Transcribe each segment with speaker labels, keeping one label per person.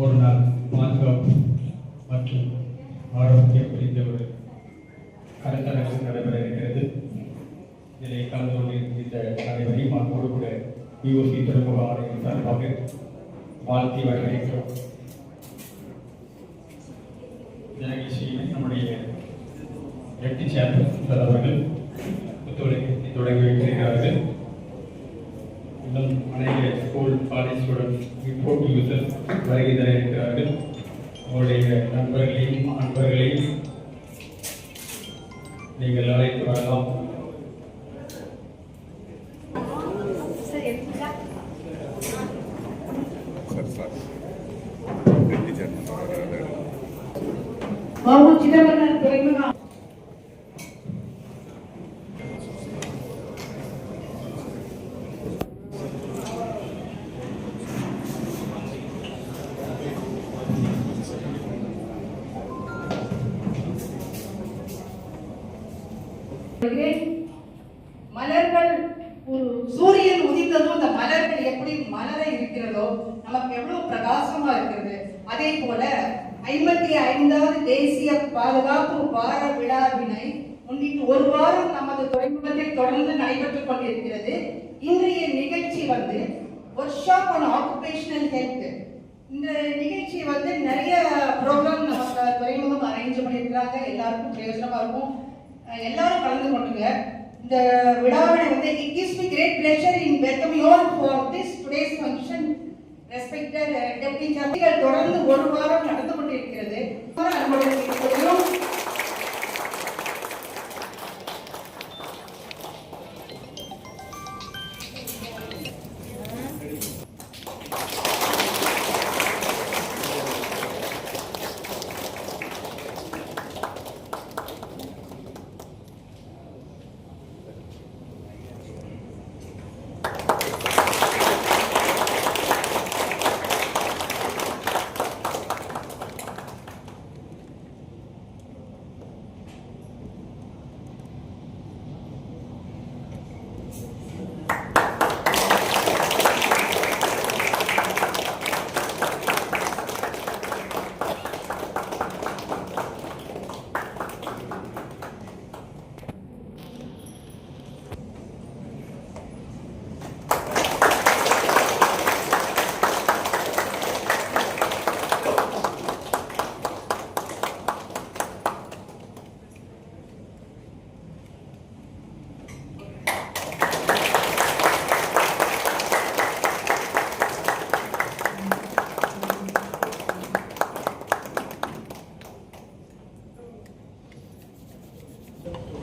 Speaker 1: ஒரு நாள் பாதுகாப்பு மற்றும் ஆரோக்கியம் குறித்த ஒரு கருத்தரங்கு நடைபெற இருக்கிறது. இதில் கலந்து கொண்டிருந்த அனைவரையும் அதோடு கூட பிஓசி துறைமுக ஆணையம் சார்பாக வாழ்த்தி வரவேற்கிறோம். இந்த நிகழ்ச்சியை நம்முடைய எட்டு சேர்மன் அவர்கள் ஒத்துழைப்பு தொடங்கி வைத்திருக்கிறார்கள். இன்னும் அநேக school college students report users வருகை தர இருக்கிறார்கள். உங்களுடைய நண்பர்களையும் நீங்கள் அழைத்து வரலாம்.
Speaker 2: மலர்கள் சூரியன் உதித்ததும் அந்த மலர்கள் எப்படி மலர இருக்கிறதோ நமக்கு எவ்வளவு பிரகாசமா இருக்கிறது. அதே போல 55வது தேசிய பாதுகாப்பு வார விழாவினை முன்னிட்டு ஒரு வாரம் நமது துறைமுகத்தில் தொடர்ந்து நடைபெற்றுக் கொண்டிருக்கிறது. இன்றைய நிகழ்ச்சி work shop on occupational health. இந்த நிகழ்ச்சி நிறைய ப்ரோக்ராம் நமக்கு துறைமுகம் அரேஞ்ச் பண்ணியிருக்கிறாங்க. எல்லாருக்கும் பிரயோஜனமா இருக்கும். எல்லாரும் கலந்து கொண்டுங்க. இந்த விழாவினை it gives me great pleasure in welcoming you all for this today's function. Respected deputy chairman, தொடர்ந்து ஒரு வாரம் நடந்து கொண்டிருக்கிறது.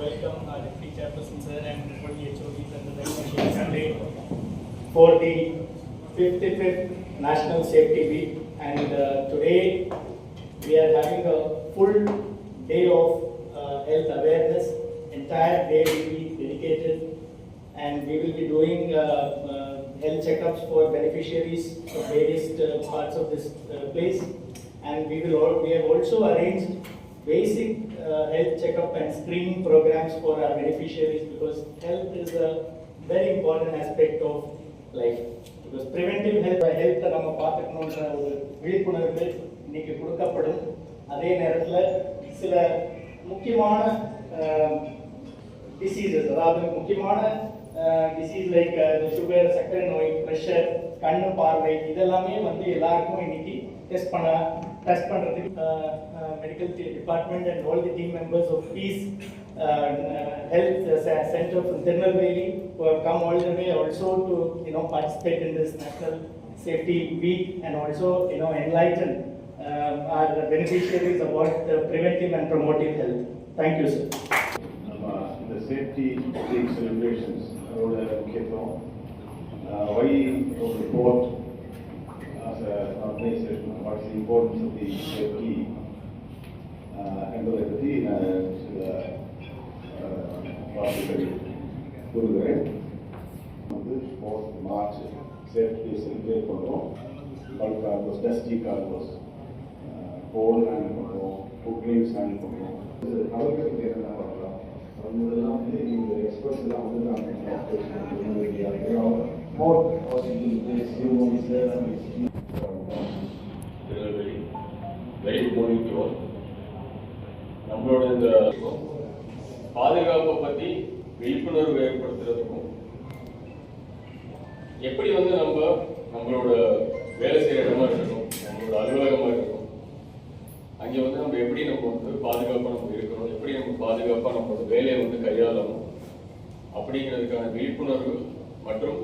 Speaker 3: Welcome our Deputy Chairperson sir and everybody HODs and the National Assembly for the 55th National Safety Week. And today we are having a full day of health awareness. Entire day will be dedicated, and we will be doing health checkups for beneficiaries from various parts of this place. And we have also arranged basic health checkup and screening programs for our beneficiaries, because health is a very important aspect of life. Because preventive health நம்ம பார்த்துக்கணுன்ற ஒரு விழிப்புணர்வு இன்னைக்கு கொடுக்கப்படும். அதே நேரத்தில் சில முக்கியமான diseases, அதாவது முக்கியமான டிசீஸ் லைக் சுகர், சர்க்கரை நோய், ப்ரெஷர், கண்ணு பார்வை, இதெல்லாமே எல்லாருக்கும் இன்னைக்கு டெஸ்ட் பண்றதுக்கு medical department and all the team members of Peace Health Center from Tirunelveli who have come all the way also to participate in this National Safety Week and also enlighten our beneficiaries about preventive and promotive health. Thank you, sir.
Speaker 4: The Safety Week celebrations are முக்கியத்துவம் why report as an organization what is the importance of the safety என்பதை பற்றி நான் சில வார்த்தைகள் கூறுகிறேன். 4th March safety celebrate பண்ணுறோம். Bulk cargos, dusty cargos, கோல் handle பண்ணுறோம், குக்லிங்ஸ் handle பண்ணுறோம். அவர்களுக்கு என்ன பண்ணலாம் அவங்களெல்லாம் நீங்கள் எக்ஸ்பர்ட்ஸ் எல்லாம் நாங்கள்
Speaker 5: very good morning to all. நம்மளோட இந்த பாதுகாப்பை பற்றி விழிப்புணர்வு ஏற்படுத்துறதுக்கும் எப்படி நம்மளோட வேலை செய்கிற இடமா இருக்கட்டும், நம்மளோட அலுவலகமாக இருக்கட்டும், அங்கே நம்ம எப்படி பாதுகாப்பாக இருக்கணும், எப்படி பாதுகாப்பாக நம்மளோட வேலையை கையாளணும் அப்படிங்கிறதுக்கான விழிப்புணர்வு மற்றும்